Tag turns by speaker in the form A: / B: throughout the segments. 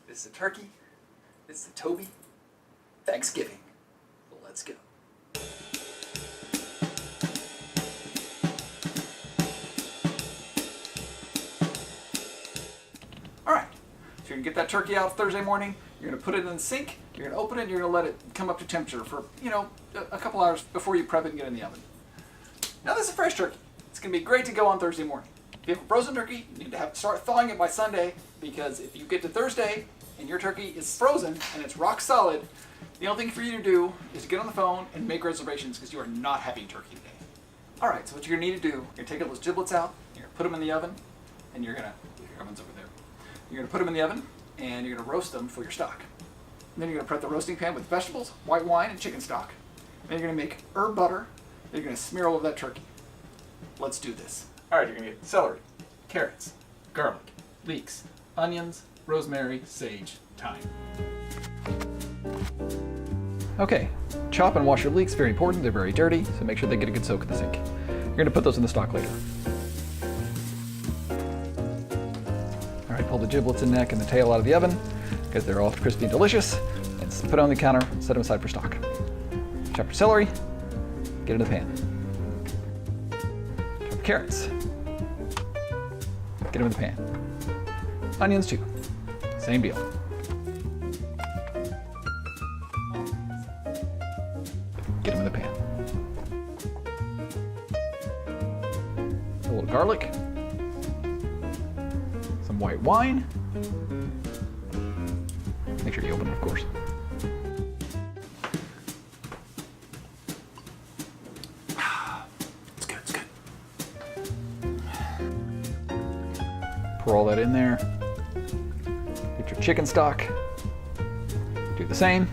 A: This is a turkey. This is a Toby. Thanksgiving. Let's go. All right, so you're gonna get that turkey out Thursday morning. You're gonna put it in the sink. You're gonna open it. And you're gonna let it come up to temperature for a couple hours before you prep it and get it in the oven. Now this is fresh turkey. It's gonna be great to go on Thursday morning. If you have a frozen turkey, you need to start thawing it by Sunday, because if you get to Thursday and your turkey is frozen and it's rock solid, the only thing for you to do is get on the phone and make reservations, because you are not having turkey today. All right, so what you're gonna need to do, you're gonna take those giblets out, you're gonna put them in the oven, and your oven's over there. You're gonna put them in the oven, and you're gonna roast them for your stock. And then you're gonna prep the roasting pan with vegetables, white wine, and chicken stock. And then you're gonna make herb butter, and you're gonna smear all over that turkey. Let's do this. All right, you're gonna get celery, carrots, garlic, leeks, onions, rosemary, sage, thyme. Okay, chop and wash your leeks, very important. They're very dirty, so make sure they get a good soak in the sink. You're gonna put those in the stock later. All right, pull the giblets and neck and the tail out of the oven, because they're all crispy and delicious, and put it on the counter and set them aside for stock. Chop your celery, get it in the pan. Chop your carrots, get them in the pan. Onions too, same deal. Get them in the pan. A little garlic, some white wine. Make sure you open it, of course. It's good, it's good. Pour all that in there. Get your chicken stock. Do the same.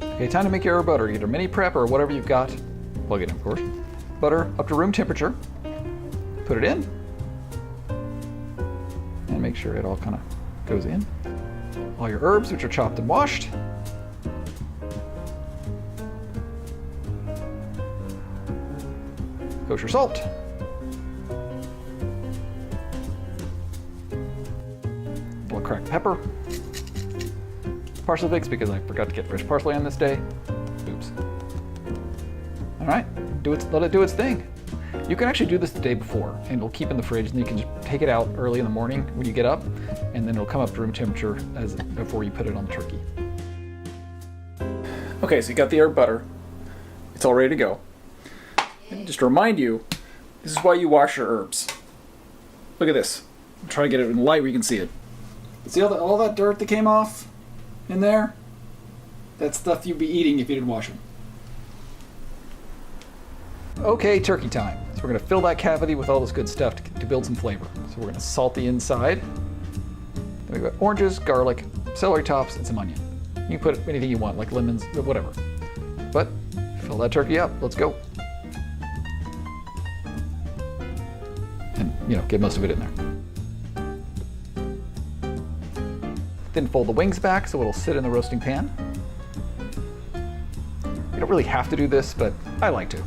A: Okay, time to make your butter, either mini prep or whatever you've got. Plug it in, of course. Butter up to room temperature. Put it in. And make sure it all kind of goes in. All your herbs, which are chopped and washed. Kosher salt. A little cracked pepper. Parsley flakes, because I forgot to get fresh parsley on this day. Oops. All right, let it do its thing. You can actually do this the day before, and it'll keep in the fridge, and you can just take it out early in the morning when you get up, and then it'll come up to room temperature before you put it on the turkey. Okay, so you got the herb butter. It's all ready to go. And just to remind you, this is why you wash your herbs. Look at this. I'm trying to get it in light where you can see it. See all that dirt that came off in there? That's stuff you'd be eating if you didn't wash them. Okay, turkey time. So we're gonna fill that cavity with all this good stuff to build some flavor. So we're gonna salt the inside. Then we've got oranges, garlic, celery tops, and some onion. You can put anything you want, like lemons, whatever. But fill that turkey up, let's go. And get most of it in there. Then fold the wings back so it'll sit in the roasting pan. You don't really have to do this, but I like to.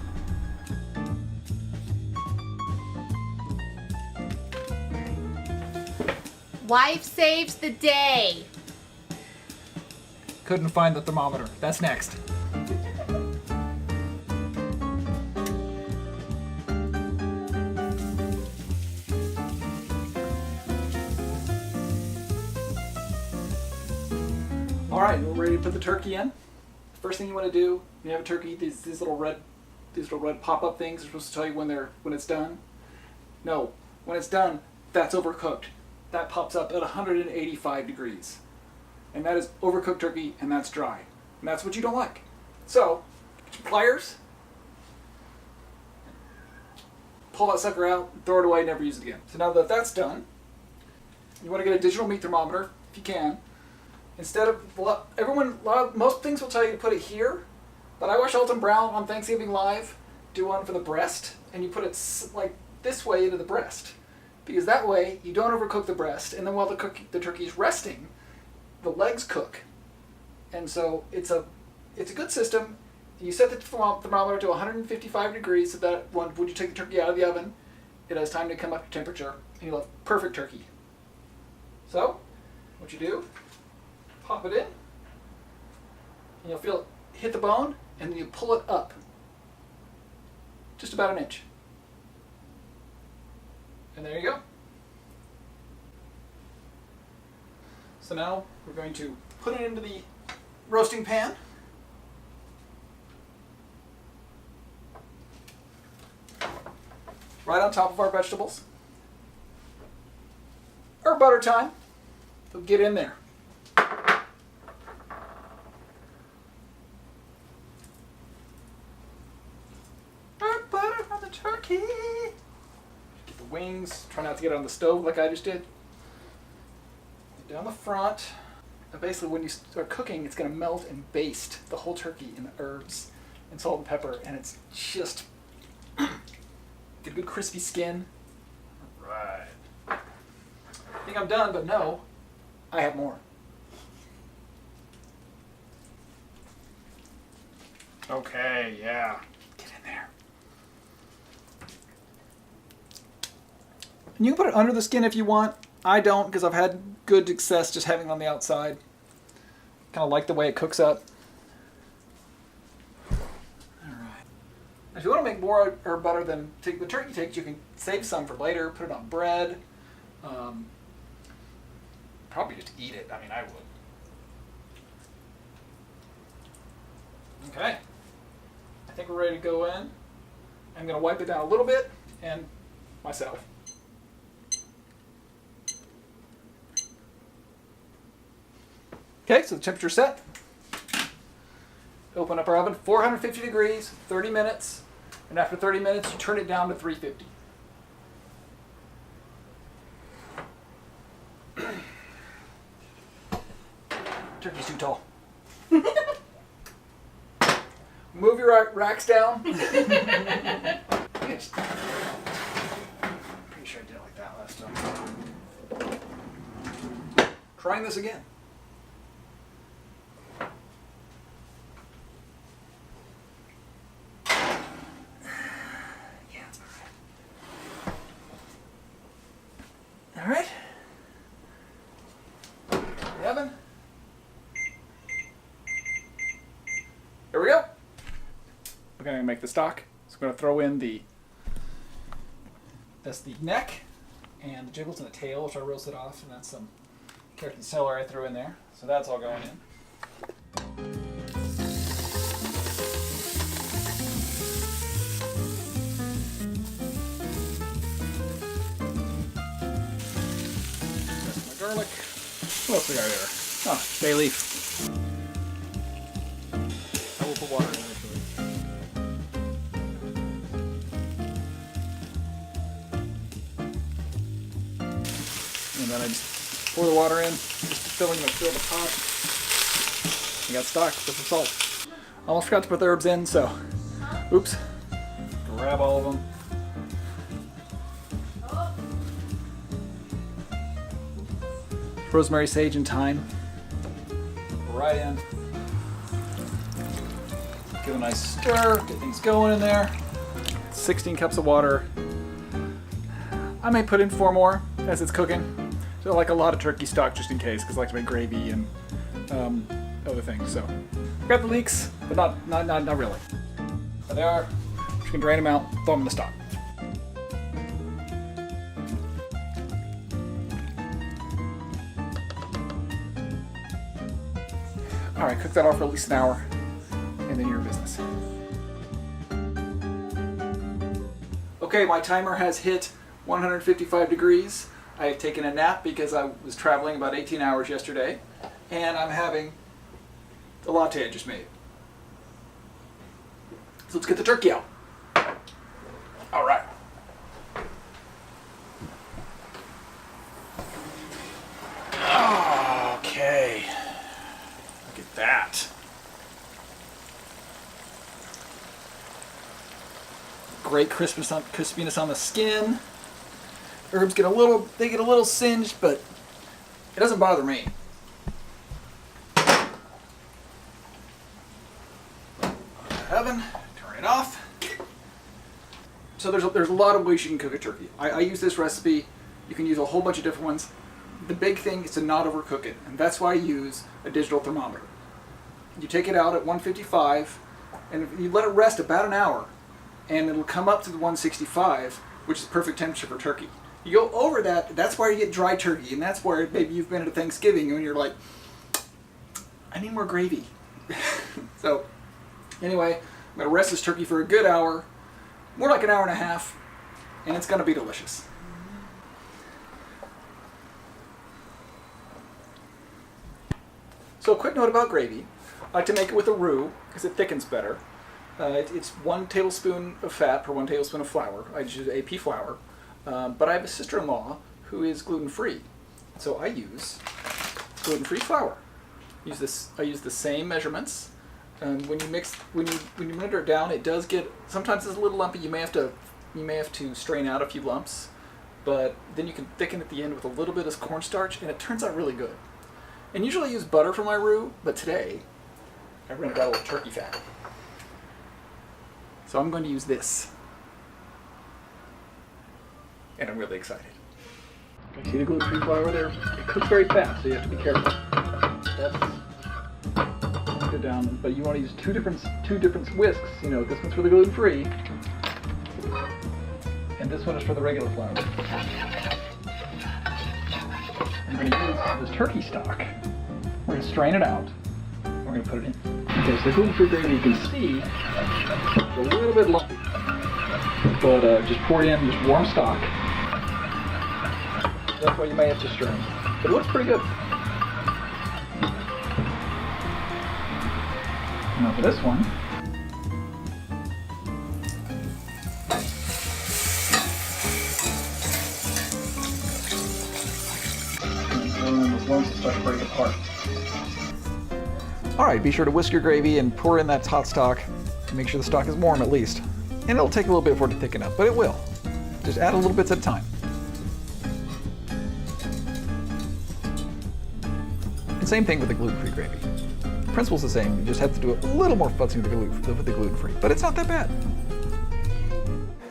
B: Wife saves the day.
A: Couldn't find the thermometer. That's next. All right, we're ready to put the turkey in. First thing you want to do when you have a turkey, these little red pop-up things are supposed to tell you when it's done. No, when it's done, that's overcooked. That pops up at 185 degrees. And that is overcooked turkey, and that's dry. And that's what you don't like. So, get your pliers, pull that sucker out, throw it away, never use it again. So now that that's done, you want to get a digital meat thermometer, if you can. Instead of, most things will tell you to put it here, but I watched Alton Brown on Thanksgiving Live do one for the breast, and you put it like this way into the breast. Because that way, you don't overcook the breast, and then while the turkey is resting, the legs cook. And so it's a good system. You set the thermometer to 155 degrees so that when you take the turkey out of the oven, it has time to come up to temperature. and you'll have perfect turkey. So, what you do, pop it in, and you'll feel it hit the bone, and then you pull it up. Just about 1 inch. And there you go. So now we're going to put it into the roasting pan. Right on top of our vegetables. Our butter time. So get in there. Our butter on the turkey. Get the wings. Try not to get it on the stove like I just did. Down the front. And basically when you start cooking, it's going to melt and baste the whole turkey in the herbs and salt and pepper, and it's just get a good crispy skin. All right. I think I'm done, but no, I have more. Okay, yeah. Get in there. And you can put it under the skin if you want. I don't, because I've had good success just having it on the outside. Kind of like the way it cooks up. Alright. If you want to make more or butter than the turkey takes, you can save some for later, put it on bread. Probably just eat it. I mean, I would. Okay. I think we're ready to go in. I'm going to wipe it down a little bit and myself. Okay, so the temperature's set. Open up our oven, 450 degrees, 30 minutes. And after 30 minutes, you turn it down to 350. Turkey's too tall. Move your racks down. Pretty sure I did it like that last time. Trying this again. All right. The oven. There we go. We're going to make the stock. So we're going to throw in that's the neck and the jiggles and the tail, which I roasted off, and that's some carrot and celery I threw in there. So that's all going in. Garlic. What else we got here? Oh, bay leaf. I will put water in eventually. And then I just pour the water in, just fill the pot. I got stock with some salt. Almost forgot to put the herbs in, so oops. Grab all of them. Rosemary, sage, and thyme. Right in. Give a nice stir, get things going in there. 16 cups of water. I may put in 4 more as it's cooking. So I like a lot of turkey stock just in case, because I like to make gravy and other things. So grab the leeks, but not really. There they are. You can drain them out, throw them in the stock. All right, cook that off for at least an hour, and then you're in business. Okay, my timer has hit 155 degrees. I have taken a nap because I was traveling about 18 hours yesterday, and I'm having the latte I just made. So let's get the turkey out. All right. Okay. Look at that. Great crispiness on the skin. Herbs get a little singed, but it doesn't bother me. Oven, turn it off. So there's a lot of ways you can cook a turkey. I use this recipe You can use a whole bunch of different ones. The big thing is to not overcook it, and that's why I use a digital thermometer. You take it out at 155, and you let it rest about an hour, and it'll come up to the 165, which is perfect temperature for turkey. You go over that, that's why you get dry turkey, and that's where maybe you've been at a Thanksgiving and you're like, I need more gravy. So, anyway, I'm going to rest this turkey for a good hour, more like an hour and a half, and it's going to be delicious. So a quick note about gravy. I like to make it with a roux because it thickens better. It's 1 tablespoon of fat per 1 tablespoon of flour. I just use AP flour. But I have a sister-in-law who is gluten-free. So I use gluten-free flour. I use the same measurements. When you blender it down, it does get, sometimes it's a little lumpy. You may have to strain out a few lumps, but then you can thicken at the end with a little bit of cornstarch, and it turns out really good. And usually I use butter for my roux, but today I rented out a little turkey fat. So I'm going to use this. And I'm really excited. See the gluten-free flour there? It cooks very fast, so you have to be careful. That's good down, but you want to use two different whisks. You know, this one's for the gluten-free, and this one is for the regular flour. I'm going to use this turkey stock. We're going to strain it out. We're going to put it in. Okay, so the gluten-free gravy, you can see it's a little bit lumpy, but just pour it in just warm stock. That's why you may have to strain. But it looks pretty good. Now for this one, those lumps will start to break apart. Alright, be sure to whisk your gravy and pour in that hot stock. Make sure the stock is warm at least. And it'll take a little bit for it to thicken up, but it will. Just add a little bits at a time. Same thing with the gluten-free gravy. The principle's the same. You just have to do a little more futzing with the gluten-free, but it's not that bad.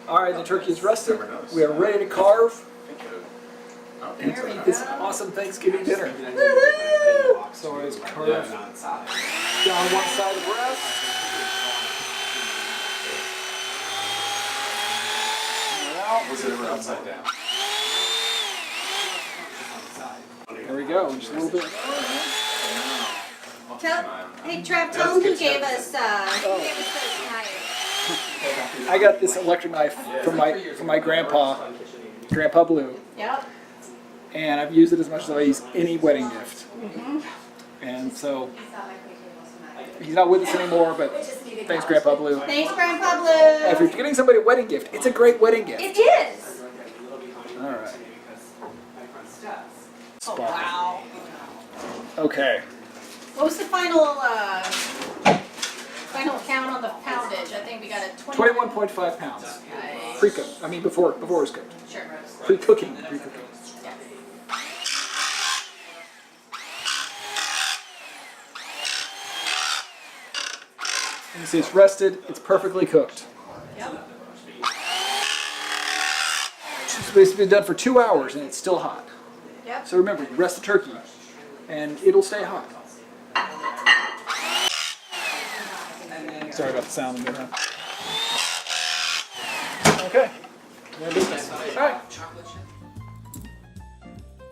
A: All right, the turkey is rested. We are ready to carve and to eat this awesome Thanksgiving dinner. So it's carved down one side of the breast. Upside down. There we go, just a little bit.
B: Hey Trev, tell them who gave us this knife.
A: I got this electric knife from my grandpa, Grandpa Blue.
B: Yep.
A: And I've used it as much as I use any wedding gift. Mm-hmm. And so he's not with us anymore, but thanks, Grandpa Blue.
B: Thanks, Grandpa Blue.
A: If you're getting somebody a wedding gift, it's a great wedding gift.
B: It is.
A: All right.
B: Oh, wow.
A: Okay.
B: What was the final count on the poundage? I think we got a
A: 21.5 pounds.
B: Nice.
A: Pre-cooked. I mean, before it was cooked.
B: Sure.
A: Pre-cooking.
B: Yeah.
A: And you see it's rested, it's perfectly cooked.
B: Yep.
A: It's basically been done for 2 hours and it's still hot.
B: Yep.
A: So remember, you rest the turkey and it'll stay hot. Sorry about the sound in there, huh? Okay. All right.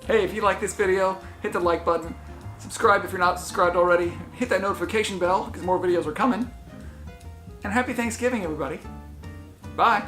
A: Hey, if you like this video, hit the like button. Subscribe if you're not subscribed already. Hit that notification bell because more videos are coming. And happy Thanksgiving, everybody. Bye.